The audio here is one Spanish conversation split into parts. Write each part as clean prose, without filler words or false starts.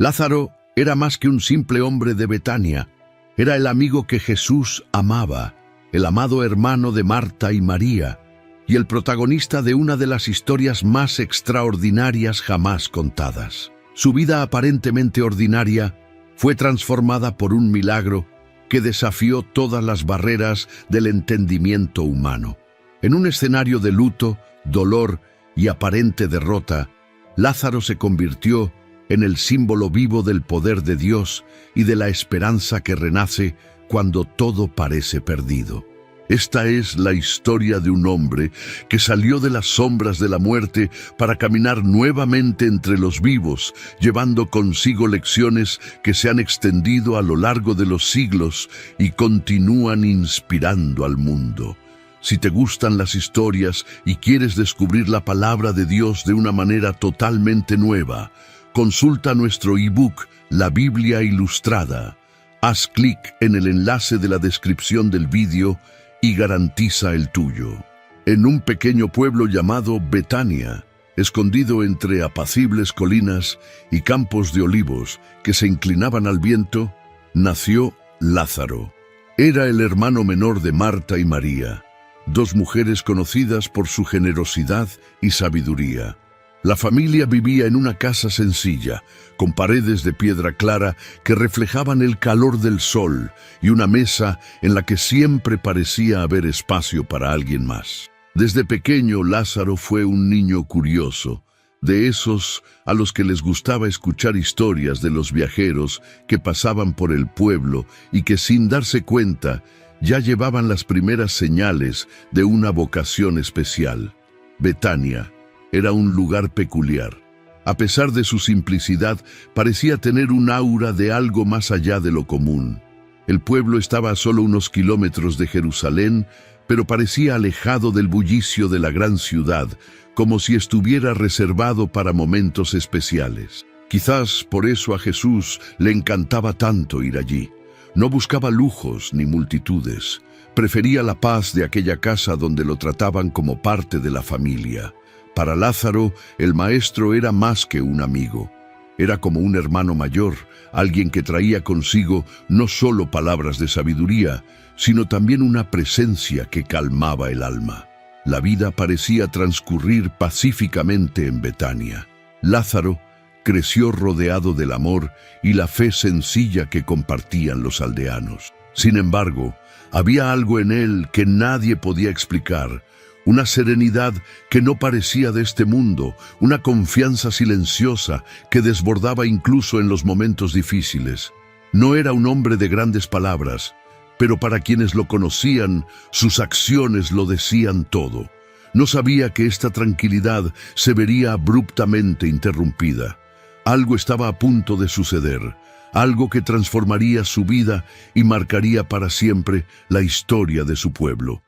Lázaro era más que un simple hombre de Betania. Era el amigo que Jesús amaba, el amado hermano de Marta y María, y el protagonista de una de las historias más extraordinarias jamás contadas. Su vida aparentemente ordinaria fue transformada por un milagro que desafió todas las barreras del entendimiento humano. En un escenario de luto, dolor y aparente derrota, Lázaro se convirtió en el símbolo vivo del poder de Dios y de la esperanza que renace cuando todo parece perdido. Esta es la historia de un hombre que salió de las sombras de la muerte para caminar nuevamente entre los vivos, llevando consigo lecciones que se han extendido a lo largo de los siglos y continúan inspirando al mundo. Si te gustan las historias y quieres descubrir la palabra de Dios de una manera totalmente nueva, consulta nuestro ebook La Biblia Ilustrada. Haz clic en el enlace de la descripción del vídeo y garantiza el tuyo. En un pequeño pueblo llamado Betania, escondido entre apacibles colinas y campos de olivos que se inclinaban al viento, nació Lázaro. Era el hermano menor de Marta y María, dos mujeres conocidas por su generosidad y sabiduría. La familia vivía en una casa sencilla, con paredes de piedra clara que reflejaban el calor del sol y una mesa en la que siempre parecía haber espacio para alguien más. Desde pequeño, Lázaro fue un niño curioso, de esos a los que les gustaba escuchar historias de los viajeros que pasaban por el pueblo y que sin darse cuenta ya llevaban las primeras señales de una vocación especial. Betania era un lugar peculiar. A pesar de su simplicidad, parecía tener un aura de algo más allá de lo común. El pueblo estaba a solo unos kilómetros de Jerusalén, pero parecía alejado del bullicio de la gran ciudad, como si estuviera reservado para momentos especiales. Quizás por eso a Jesús le encantaba tanto ir allí. No buscaba lujos ni multitudes. Prefería la paz de aquella casa donde lo trataban como parte de la familia. Para Lázaro, el maestro era más que un amigo. Era como un hermano mayor, alguien que traía consigo no solo palabras de sabiduría, sino también una presencia que calmaba el alma. La vida parecía transcurrir pacíficamente en Betania. Lázaro creció rodeado del amor y la fe sencilla que compartían los aldeanos. Sin embargo, había algo en él que nadie podía explicar. Una serenidad que no parecía de este mundo, una confianza silenciosa que desbordaba incluso en los momentos difíciles. No era un hombre de grandes palabras, pero para quienes lo conocían, sus acciones lo decían todo. No sabía que esta tranquilidad se vería abruptamente interrumpida. Algo estaba a punto de suceder, algo que transformaría su vida y marcaría para siempre la historia de su pueblo.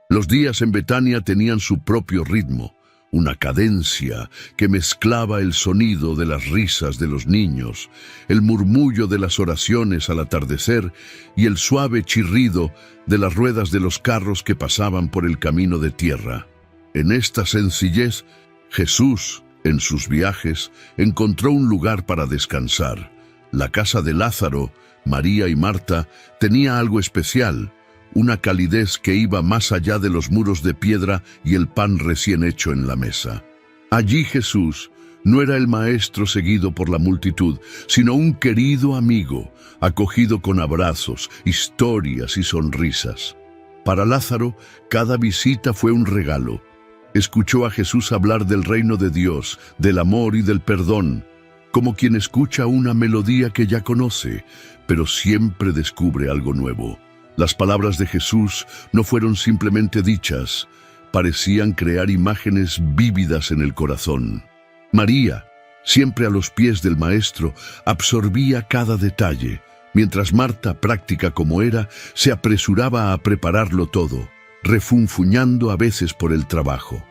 Los días en Betania tenían su propio ritmo, una cadencia que mezclaba el sonido de las risas de los niños, el murmullo de las oraciones al atardecer y el suave chirrido de las ruedas de los carros que pasaban por el camino de tierra. En esta sencillez, Jesús, en sus viajes, encontró un lugar para descansar. La casa de Lázaro, María y Marta, tenía algo especial, una calidez que iba más allá de los muros de piedra y el pan recién hecho en la mesa. Allí Jesús no era el maestro seguido por la multitud, sino un querido amigo, acogido con abrazos, historias y sonrisas. Para Lázaro, cada visita fue un regalo. Escuchó a Jesús hablar del reino de Dios, del amor y del perdón, como quien escucha una melodía que ya conoce, pero siempre descubre algo nuevo. Las palabras de Jesús no fueron simplemente dichas, parecían crear imágenes vívidas en el corazón. María, siempre a los pies del Maestro, absorbía cada detalle, mientras Marta, práctica como era, se apresuraba a prepararlo todo, refunfuñando a veces por el trabajo.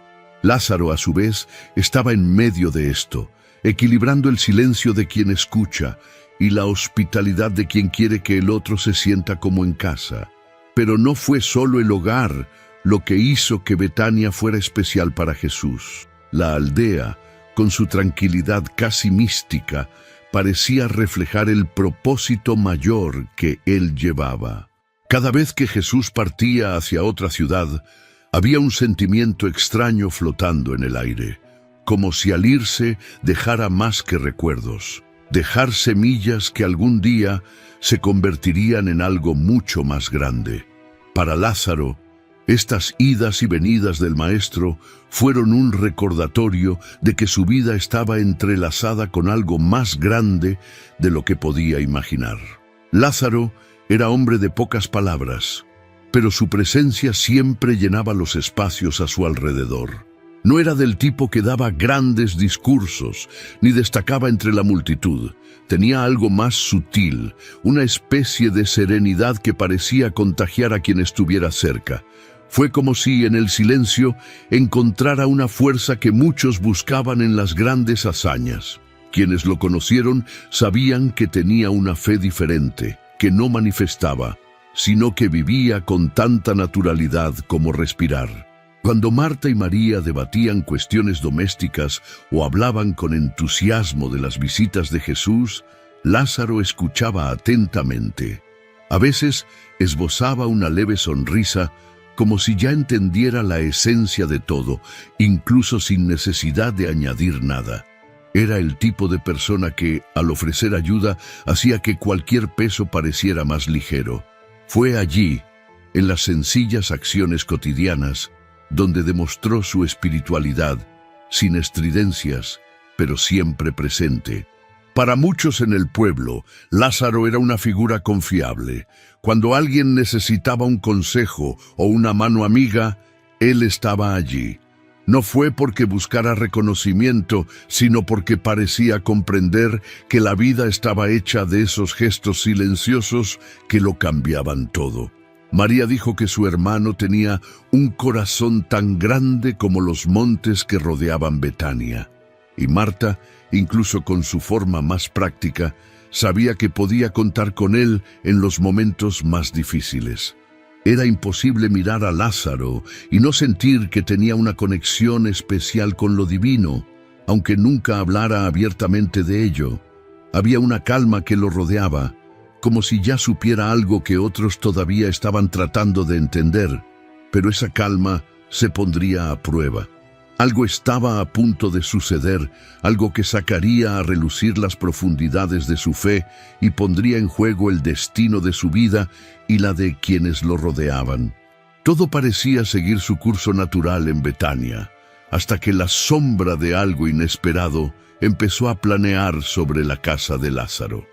Lázaro, a su vez, estaba en medio de esto, equilibrando el silencio de quien escucha y la hospitalidad de quien quiere que el otro se sienta como en casa. Pero no fue solo el hogar lo que hizo que Betania fuera especial para Jesús. La aldea, con su tranquilidad casi mística, parecía reflejar el propósito mayor que él llevaba. Cada vez que Jesús partía hacia otra ciudad, había un sentimiento extraño flotando en el aire, como si al irse dejara más que recuerdos, dejar semillas que algún día se convertirían en algo mucho más grande. Para Lázaro, estas idas y venidas del Maestro fueron un recordatorio de que su vida estaba entrelazada con algo más grande de lo que podía imaginar. Lázaro era hombre de pocas palabras, pero su presencia siempre llenaba los espacios a su alrededor. No era del tipo que daba grandes discursos, ni destacaba entre la multitud. Tenía algo más sutil, una especie de serenidad que parecía contagiar a quien estuviera cerca. Fue como si en el silencio encontrara una fuerza que muchos buscaban en las grandes hazañas. Quienes lo conocieron sabían que tenía una fe diferente, que no manifestaba, sino que vivía con tanta naturalidad como respirar. Cuando Marta y María debatían cuestiones domésticas o hablaban con entusiasmo de las visitas de Jesús, Lázaro escuchaba atentamente. A veces esbozaba una leve sonrisa, como si ya entendiera la esencia de todo, incluso sin necesidad de añadir nada. Era el tipo de persona que, al ofrecer ayuda, hacía que cualquier peso pareciera más ligero. Fue allí, en las sencillas acciones cotidianas, donde demostró su espiritualidad, sin estridencias, pero siempre presente. Para muchos en el pueblo, Lázaro era una figura confiable. Cuando alguien necesitaba un consejo o una mano amiga, él estaba allí. No fue porque buscara reconocimiento, sino porque parecía comprender que la vida estaba hecha de esos gestos silenciosos que lo cambiaban todo. María dijo que su hermano tenía un corazón tan grande como los montes que rodeaban Betania. Y Marta, incluso con su forma más práctica, sabía que podía contar con él en los momentos más difíciles. Era imposible mirar a Lázaro y no sentir que tenía una conexión especial con lo divino, aunque nunca hablara abiertamente de ello. Había una calma que lo rodeaba, como si ya supiera algo que otros todavía estaban tratando de entender, pero esa calma se pondría a prueba. Algo estaba a punto de suceder, algo que sacaría a relucir las profundidades de su fe y pondría en juego el destino de su vida y la de quienes lo rodeaban. Todo parecía seguir su curso natural en Betania, hasta que la sombra de algo inesperado empezó a planear sobre la casa de Lázaro.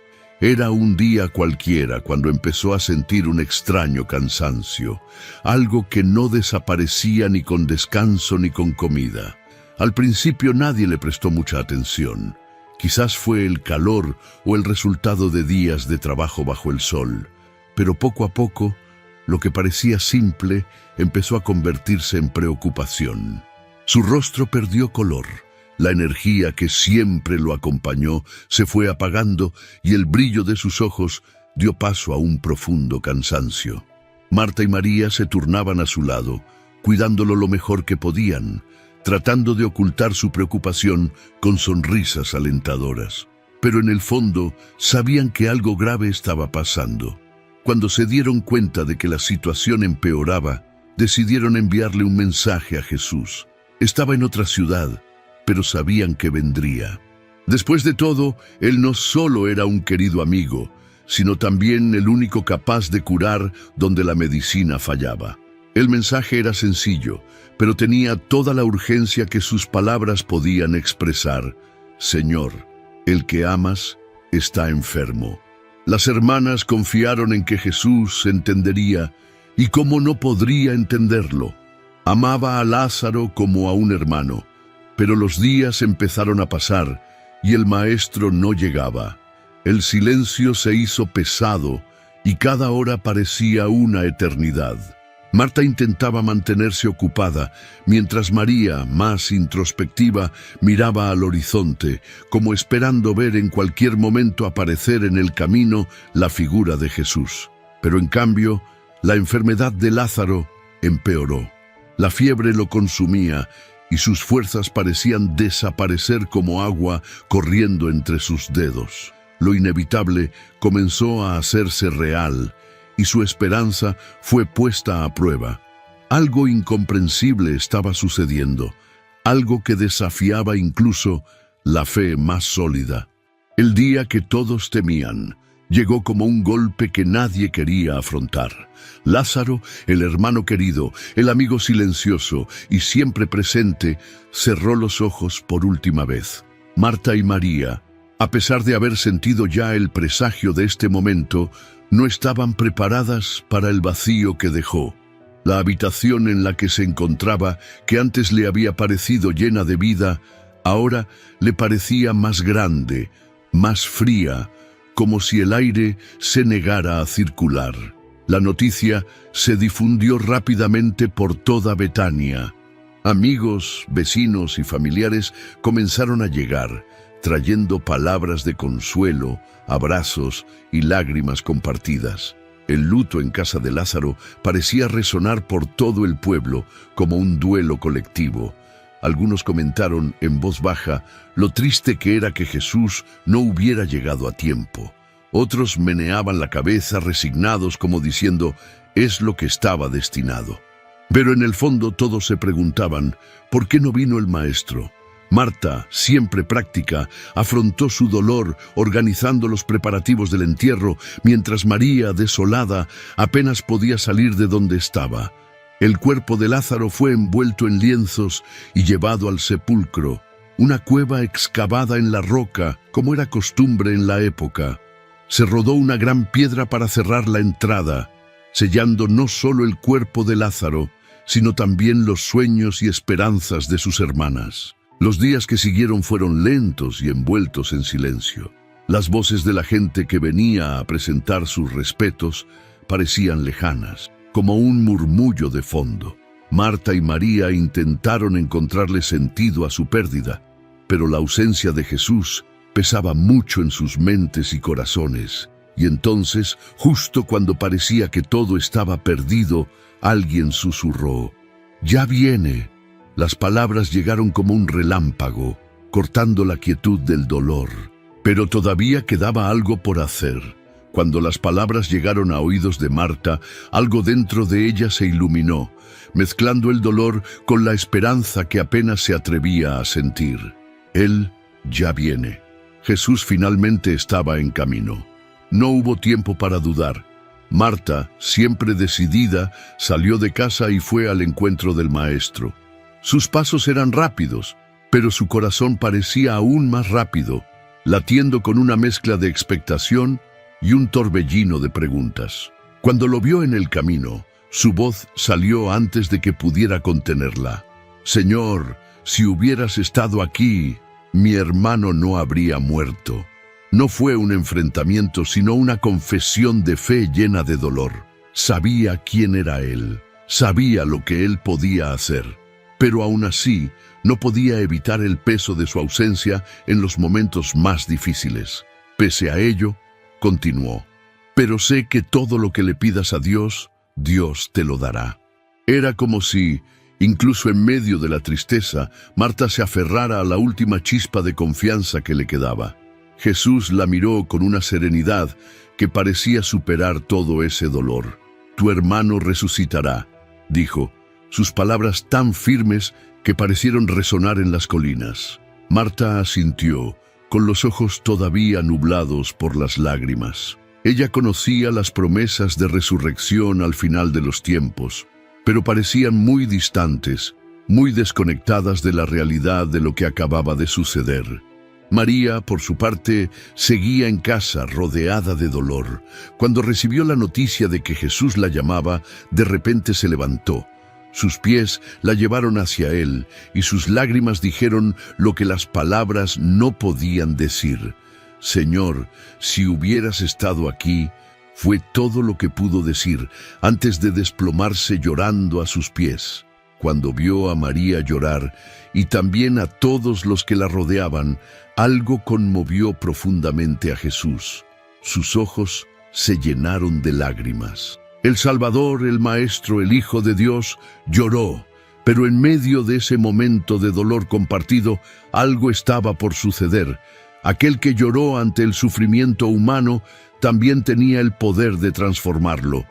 Era un día cualquiera cuando empezó a sentir un extraño cansancio, algo que no desaparecía ni con descanso ni con comida. Al principio nadie le prestó mucha atención. Quizás fue el calor o el resultado de días de trabajo bajo el sol, pero poco a poco, lo que parecía simple empezó a convertirse en preocupación. Su rostro perdió color. La energía que siempre lo acompañó se fue apagando y el brillo de sus ojos dio paso a un profundo cansancio. Marta y María se turnaban a su lado, cuidándolo lo mejor que podían, tratando de ocultar su preocupación con sonrisas alentadoras. Pero en el fondo sabían que algo grave estaba pasando. Cuando se dieron cuenta de que la situación empeoraba, decidieron enviarle un mensaje a Jesús. Estaba en otra ciudad, pero sabían que vendría. Después de todo, él no solo era un querido amigo, sino también el único capaz de curar donde la medicina fallaba. El mensaje era sencillo, pero tenía toda la urgencia que sus palabras podían expresar. Señor, el que amas está enfermo. Las hermanas confiaron en que Jesús entendería, y cómo no podría entenderlo. Amaba a Lázaro como a un hermano, pero los días empezaron a pasar y el maestro no llegaba. El silencio se hizo pesado y cada hora parecía una eternidad. Marta intentaba mantenerse ocupada, mientras María, más introspectiva, miraba al horizonte, como esperando ver en cualquier momento aparecer en el camino la figura de Jesús. Pero en cambio, la enfermedad de Lázaro empeoró. La fiebre lo consumía y sus fuerzas parecían desaparecer como agua corriendo entre sus dedos. Lo inevitable comenzó a hacerse real, y su esperanza fue puesta a prueba. Algo incomprensible estaba sucediendo, algo que desafiaba incluso la fe más sólida. El día que todos temían llegó como un golpe que nadie quería afrontar. Lázaro, el hermano querido, el amigo silencioso y siempre presente, cerró los ojos por última vez. Marta y María, a pesar de haber sentido ya el presagio de este momento, no estaban preparadas para el vacío que dejó. La habitación en la que se encontraba, que antes le había parecido llena de vida, ahora le parecía más grande, más fría, como si el aire se negara a circular. La noticia se difundió rápidamente por toda Betania. Amigos, vecinos y familiares comenzaron a llegar, trayendo palabras de consuelo, abrazos y lágrimas compartidas. El luto en casa de Lázaro parecía resonar por todo el pueblo como un duelo colectivo. Algunos comentaron en voz baja lo triste que era que Jesús no hubiera llegado a tiempo. Otros meneaban la cabeza resignados como diciendo, es lo que estaba destinado. Pero en el fondo todos se preguntaban, ¿por qué no vino el maestro? Marta, siempre práctica, afrontó su dolor organizando los preparativos del entierro, mientras María, desolada, apenas podía salir de donde estaba. El cuerpo de Lázaro fue envuelto en lienzos y llevado al sepulcro, una cueva excavada en la roca, como era costumbre en la época. Se rodó una gran piedra para cerrar la entrada, sellando no solo el cuerpo de Lázaro, sino también los sueños y esperanzas de sus hermanas. Los días que siguieron fueron lentos y envueltos en silencio. Las voces de la gente que venía a presentar sus respetos parecían lejanas, como un murmullo de fondo. Marta y María intentaron encontrarle sentido a su pérdida, pero la ausencia de Jesús pesaba mucho en sus mentes y corazones. Y entonces, justo cuando parecía que todo estaba perdido, alguien susurró, «Ya viene». Las palabras llegaron como un relámpago, cortando la quietud del dolor. Pero todavía quedaba algo por hacer. Cuando las palabras llegaron a oídos de Marta, algo dentro de ella se iluminó, mezclando el dolor con la esperanza que apenas se atrevía a sentir. Él ya viene. Jesús finalmente estaba en camino. No hubo tiempo para dudar. Marta, siempre decidida, salió de casa y fue al encuentro del Maestro. Sus pasos eran rápidos, pero su corazón parecía aún más rápido, latiendo con una mezcla de expectación y un torbellino de preguntas. Cuando lo vio en el camino, su voz salió antes de que pudiera contenerla. «Señor, si hubieras estado aquí, mi hermano no habría muerto». No fue un enfrentamiento, sino una confesión de fe llena de dolor. Sabía quién era él, sabía lo que él podía hacer. Pero aún así, no podía evitar el peso de su ausencia en los momentos más difíciles. Pese a ello, continuó, «Pero sé que todo lo que le pidas a Dios, Dios te lo dará». Era como si, incluso en medio de la tristeza, Marta se aferrara a la última chispa de confianza que le quedaba. Jesús la miró con una serenidad que parecía superar todo ese dolor. «Tu hermano resucitará», dijo, sus palabras tan firmes que parecieron resonar en las colinas. Marta asintió, con los ojos todavía nublados por las lágrimas. Ella conocía las promesas de resurrección al final de los tiempos, pero parecían muy distantes, muy desconectadas de la realidad de lo que acababa de suceder. María, por su parte, seguía en casa rodeada de dolor. Cuando recibió la noticia de que Jesús la llamaba, de repente se levantó. Sus pies la llevaron hacia él, y sus lágrimas dijeron lo que las palabras no podían decir. «Señor, si hubieras estado aquí», fue todo lo que pudo decir antes de desplomarse llorando a sus pies. Cuando vio a María llorar, y también a todos los que la rodeaban, algo conmovió profundamente a Jesús. Sus ojos se llenaron de lágrimas. El Salvador, el Maestro, el Hijo de Dios, lloró, Pero en medio de ese momento de dolor compartido, algo estaba por suceder. Aquel que lloró ante el sufrimiento humano también tenía el poder de transformarlo.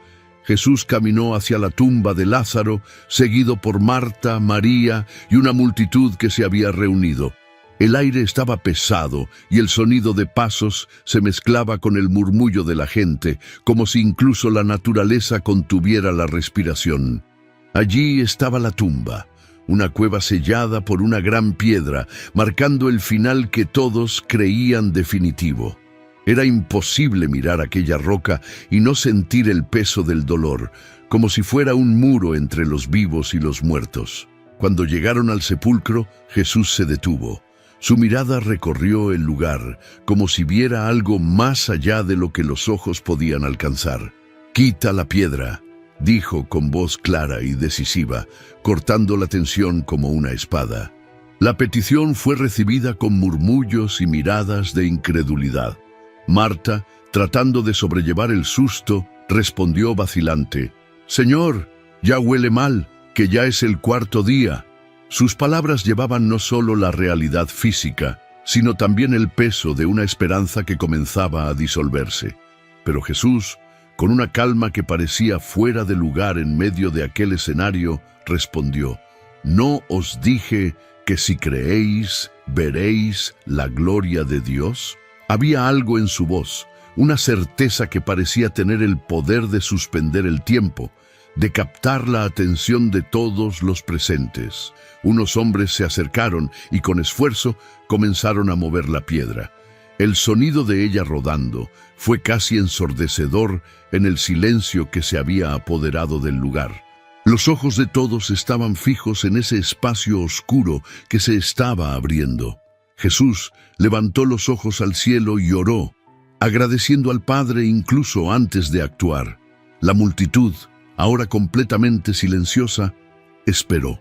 Jesús caminó hacia la tumba de Lázaro, seguido por Marta, María y una multitud que se había reunido. El aire estaba pesado y el sonido de pasos se mezclaba con el murmullo de la gente, como si incluso la naturaleza contuviera la respiración. Allí estaba la tumba, una cueva sellada por una gran piedra, marcando el final que todos creían definitivo. Era imposible mirar aquella roca y no sentir el peso del dolor, como si fuera un muro entre los vivos y los muertos. Cuando llegaron al sepulcro, Jesús se detuvo. Su mirada recorrió el lugar, como si viera algo más allá de lo que los ojos podían alcanzar. «Quita la piedra», dijo con voz clara y decisiva, cortando la tensión como una espada. La petición fue recibida con murmullos y miradas de incredulidad. Marta, tratando de sobrellevar el susto, respondió vacilante: «Señor, ya huele mal, que ya es el cuarto día». Sus palabras llevaban no solo la realidad física, sino también el peso de una esperanza que comenzaba a disolverse. Pero Jesús, con una calma que parecía fuera de lugar en medio de aquel escenario, respondió: «¿No os dije que si creéis, veréis la gloria de Dios?» Había algo en su voz, una certeza que parecía tener el poder de suspender el tiempo, de captar la atención de todos los presentes. Unos hombres se acercaron y con esfuerzo comenzaron a mover la piedra. El sonido de ella rodando fue casi ensordecedor en el silencio que se había apoderado del lugar. Los ojos de todos estaban fijos en ese espacio oscuro que se estaba abriendo. Jesús levantó los ojos al cielo y oró, agradeciendo al Padre incluso antes de actuar. La multitud, ahora completamente silenciosa, esperó.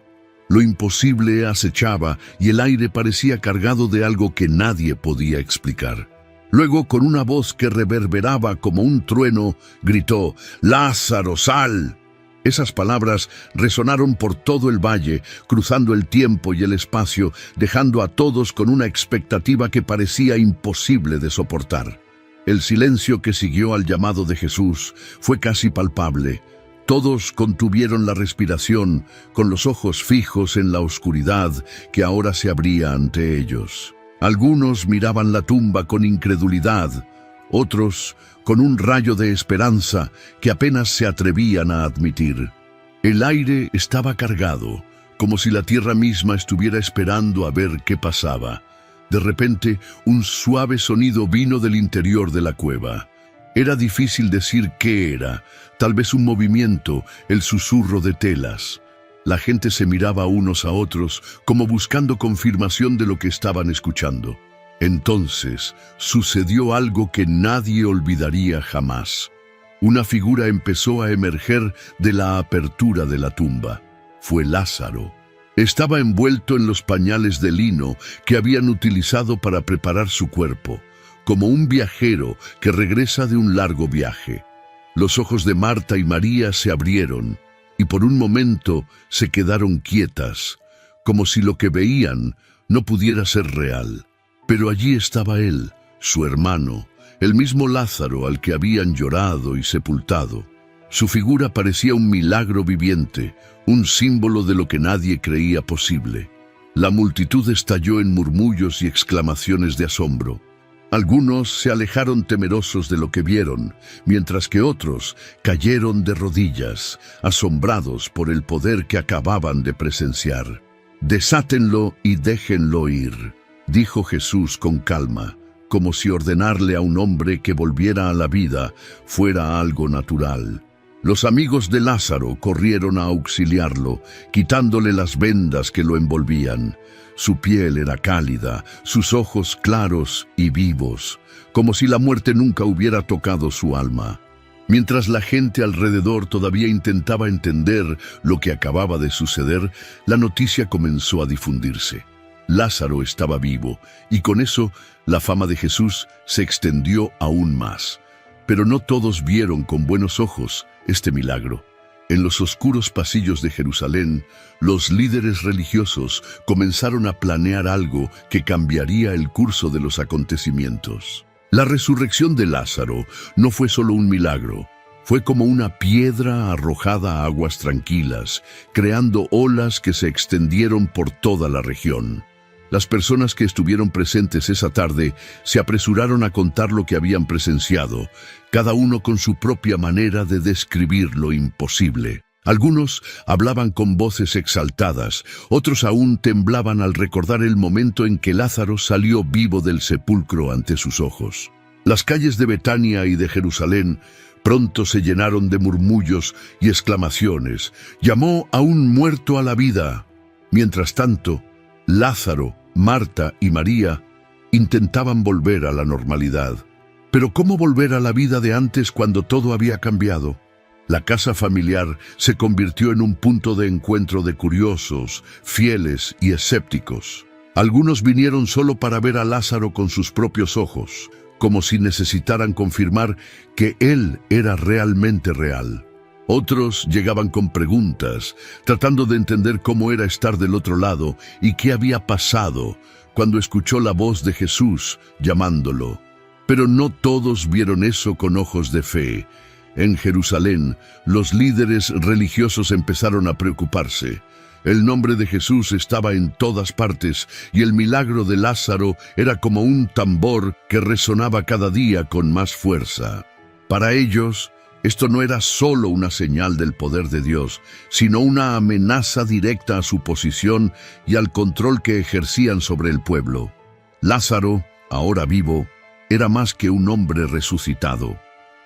Lo imposible acechaba y el aire parecía cargado de algo que nadie podía explicar. Luego, con una voz que reverberaba como un trueno, gritó: «¡Lázaro, sal!». Esas palabras resonaron por todo el valle, cruzando el tiempo y el espacio, dejando a todos con una expectativa que parecía imposible de soportar. El silencio que siguió al llamado de Jesús fue casi palpable. Todos contuvieron la respiración, con los ojos fijos en la oscuridad que ahora se abría ante ellos. Algunos miraban la tumba con incredulidad, otros con un rayo de esperanza que apenas se atrevían a admitir. El aire estaba cargado, como si la tierra misma estuviera esperando a ver qué pasaba. De repente, un suave sonido vino del interior de la cueva. Era difícil decir qué era, tal vez un movimiento, el susurro de telas. La gente se miraba unos a otros, como buscando confirmación de lo que estaban escuchando. Entonces sucedió algo que nadie olvidaría jamás. Una figura empezó a emerger de la apertura de la tumba. Fue Lázaro. Estaba envuelto en los pañales de lino que habían utilizado para preparar su cuerpo, como un viajero que regresa de un largo viaje. Los ojos de Marta y María se abrieron y por un momento se quedaron quietas, como si lo que veían no pudiera ser real. Pero allí estaba él, su hermano, el mismo Lázaro al que habían llorado y sepultado. Su figura parecía un milagro viviente, un símbolo de lo que nadie creía posible. La multitud estalló en murmullos y exclamaciones de asombro. Algunos se alejaron temerosos de lo que vieron, mientras que otros cayeron de rodillas, asombrados por el poder que acababan de presenciar. «Desátenlo y déjenlo ir», dijo Jesús con calma, como si ordenarle a un hombre que volviera a la vida fuera algo natural. Los amigos de Lázaro corrieron a auxiliarlo, quitándole las vendas que lo envolvían. Su piel era cálida, sus ojos claros y vivos, como si la muerte nunca hubiera tocado su alma. Mientras la gente alrededor todavía intentaba entender lo que acababa de suceder, la noticia comenzó a difundirse. Lázaro estaba vivo, y con eso la fama de Jesús se extendió aún más. Pero no todos vieron con buenos ojos este milagro. En los oscuros pasillos de Jerusalén, los líderes religiosos comenzaron a planear algo que cambiaría el curso de los acontecimientos. La resurrección de Lázaro no fue solo un milagro, fue como una piedra arrojada a aguas tranquilas, creando olas que se extendieron por toda la región. Las personas que estuvieron presentes esa tarde se apresuraron a contar lo que habían presenciado, cada uno con su propia manera de describir lo imposible. Algunos hablaban con voces exaltadas, otros aún temblaban al recordar el momento en que Lázaro salió vivo del sepulcro ante sus ojos. Las calles de Betania y de Jerusalén pronto se llenaron de murmullos y exclamaciones. «Llamó a un muerto a la vida». Mientras tanto, Lázaro, Marta y María intentaban volver a la normalidad. Pero ¿cómo volver a la vida de antes cuando todo había cambiado? La casa familiar se convirtió en un punto de encuentro de curiosos, fieles y escépticos. Algunos vinieron solo para ver a Lázaro con sus propios ojos, como si necesitaran confirmar que él era realmente real. Otros llegaban con preguntas, tratando de entender cómo era estar del otro lado y qué había pasado cuando escuchó la voz de Jesús llamándolo. Pero no todos vieron eso con ojos de fe. En Jerusalén, los líderes religiosos empezaron a preocuparse. El nombre de Jesús estaba en todas partes y el milagro de Lázaro era como un tambor que resonaba cada día con más fuerza. Para ellos, esto no era solo una señal del poder de Dios, sino una amenaza directa a su posición y al control que ejercían sobre el pueblo. Lázaro, ahora vivo, era más que un hombre resucitado.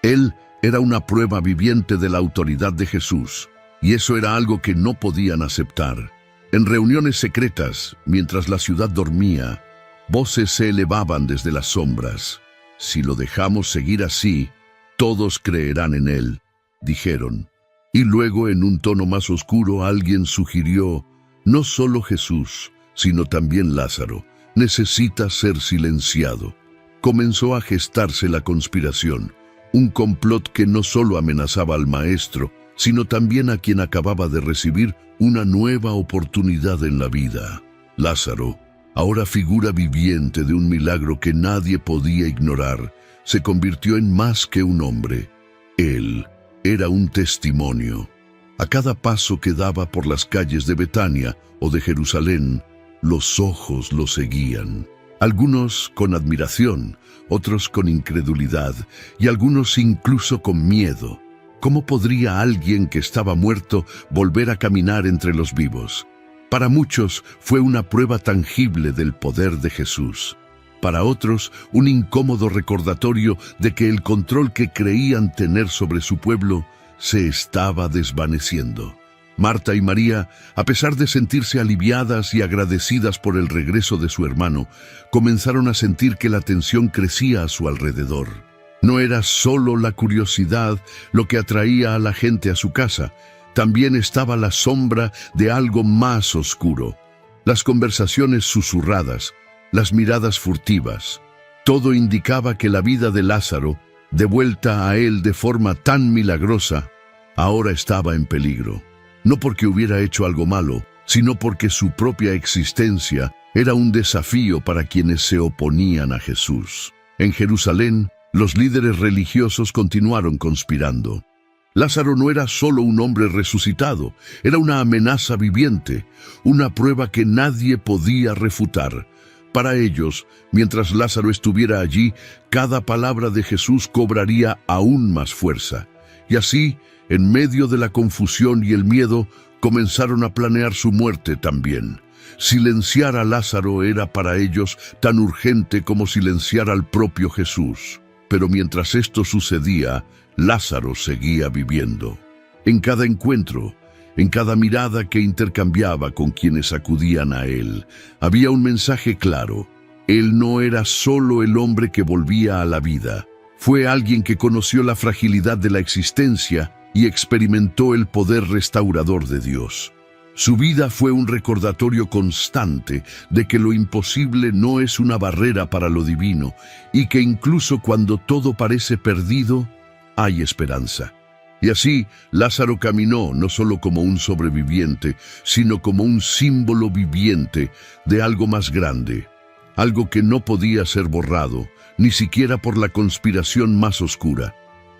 Él era una prueba viviente de la autoridad de Jesús, y eso era algo que no podían aceptar. En reuniones secretas, mientras la ciudad dormía, voces se elevaban desde las sombras. «Si lo dejamos seguir así, todos creerán en él», dijeron. Y luego, en un tono más oscuro, alguien sugirió: «No solo Jesús, sino también Lázaro, necesita ser silenciado». Comenzó a gestarse la conspiración, un complot que no solo amenazaba al maestro, sino también a quien acababa de recibir una nueva oportunidad en la vida. Lázaro, ahora figura viviente de un milagro que nadie podía ignorar, se convirtió en más que un hombre. Él era un testimonio. A cada paso que daba por las calles de Betania o de Jerusalén, los ojos lo seguían. Algunos con admiración, otros con incredulidad y algunos incluso con miedo. ¿Cómo podría alguien que estaba muerto volver a caminar entre los vivos? Para muchos fue una prueba tangible del poder de Jesús. Para otros, un incómodo recordatorio de que el control que creían tener sobre su pueblo se estaba desvaneciendo. Marta y María, a pesar de sentirse aliviadas y agradecidas por el regreso de su hermano, comenzaron a sentir que la tensión crecía a su alrededor. No era solo la curiosidad lo que atraía a la gente a su casa, también estaba la sombra de algo más oscuro. Las conversaciones susurradas, las miradas furtivas, todo indicaba que la vida de Lázaro, de vuelta a él de forma tan milagrosa, ahora estaba en peligro. No porque hubiera hecho algo malo, sino porque su propia existencia era un desafío para quienes se oponían a Jesús. En Jerusalén, los líderes religiosos continuaron conspirando. Lázaro no era solo un hombre resucitado, era una amenaza viviente, una prueba que nadie podía refutar. Para ellos, mientras Lázaro estuviera allí, cada palabra de Jesús cobraría aún más fuerza. Y así, en medio de la confusión y el miedo, comenzaron a planear su muerte también. Silenciar a Lázaro era para ellos tan urgente como silenciar al propio Jesús. Pero mientras esto sucedía, Lázaro seguía viviendo. En cada encuentro, en cada mirada que intercambiaba con quienes acudían a él, había un mensaje claro. Él no era solo el hombre que volvía a la vida. Fue alguien que conoció la fragilidad de la existencia y experimentó el poder restaurador de Dios. Su vida fue un recordatorio constante de que lo imposible no es una barrera para lo divino y que incluso cuando todo parece perdido, hay esperanza. Y así, Lázaro caminó no solo como un sobreviviente, sino como un símbolo viviente de algo más grande, algo que no podía ser borrado, ni siquiera por la conspiración más oscura.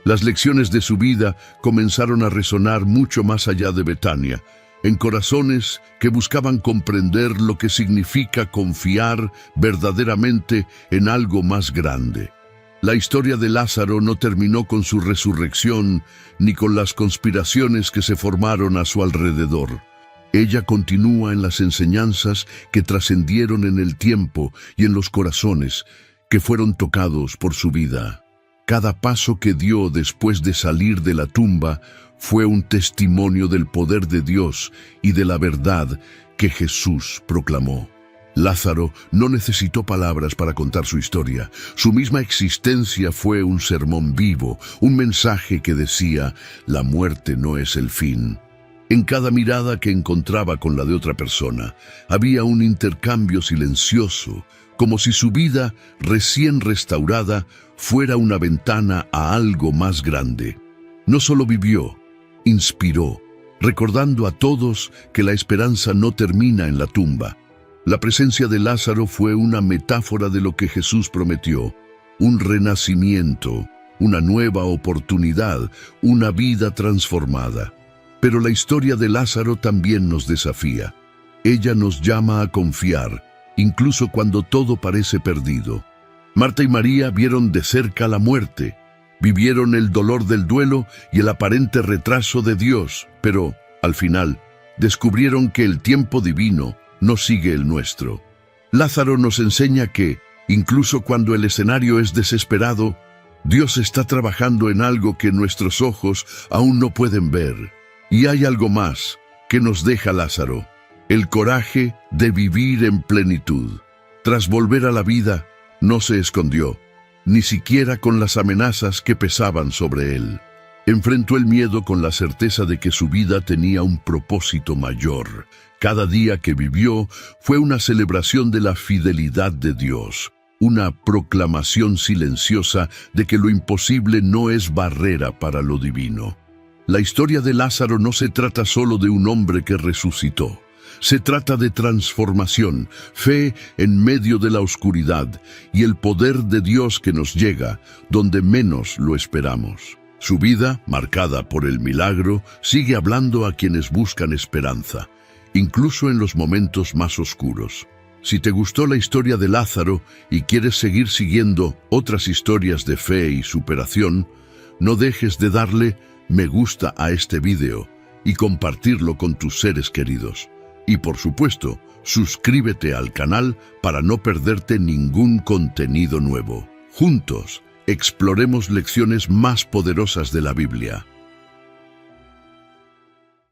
Las lecciones de su vida comenzaron a resonar mucho más allá de Betania, en corazones que buscaban comprender lo que significa confiar verdaderamente en algo más grande. La historia de Lázaro no terminó con su resurrección ni con las conspiraciones que se formaron a su alrededor. Ella continúa en las enseñanzas que trascendieron en el tiempo y en los corazones que fueron tocados por su vida. Cada paso que dio después de salir de la tumba fue un testimonio del poder de Dios y de la verdad que Jesús proclamó. Lázaro no necesitó palabras para contar su historia. Su misma existencia fue un sermón vivo, un mensaje que decía: la muerte no es el fin. En cada mirada que encontraba con la de otra persona, había un intercambio silencioso, como si su vida, recién restaurada, fuera una ventana a algo más grande. No solo vivió, inspiró, recordando a todos que la esperanza no termina en la tumba. La presencia de Lázaro fue una metáfora de lo que Jesús prometió: un renacimiento, una nueva oportunidad, una vida transformada. Pero la historia de Lázaro también nos desafía. Ella nos llama a confiar, incluso cuando todo parece perdido. Marta y María vieron de cerca la muerte, vivieron el dolor del duelo y el aparente retraso de Dios, pero, al final, descubrieron que el tiempo divino no sigue el nuestro. Lázaro nos enseña que, incluso cuando el escenario es desesperado, Dios está trabajando en algo que nuestros ojos aún no pueden ver. Y hay algo más que nos deja Lázaro: el coraje de vivir en plenitud. Tras volver a la vida, no se escondió, ni siquiera con las amenazas que pesaban sobre él. Enfrentó el miedo con la certeza de que su vida tenía un propósito mayor. Cada día que vivió fue una celebración de la fidelidad de Dios, una proclamación silenciosa de que lo imposible no es barrera para lo divino. La historia de Lázaro no se trata solo de un hombre que resucitó. Se trata de transformación, fe en medio de la oscuridad y el poder de Dios que nos llega donde menos lo esperamos. Su vida, marcada por el milagro, sigue hablando a quienes buscan esperanza, incluso en los momentos más oscuros. Si te gustó la historia de Lázaro y quieres seguir siguiendo otras historias de fe y superación, no dejes de darle me gusta a este video y compartirlo con tus seres queridos. Y por supuesto, suscríbete al canal para no perderte ningún contenido nuevo. Juntos, exploremos lecciones más poderosas de la Biblia.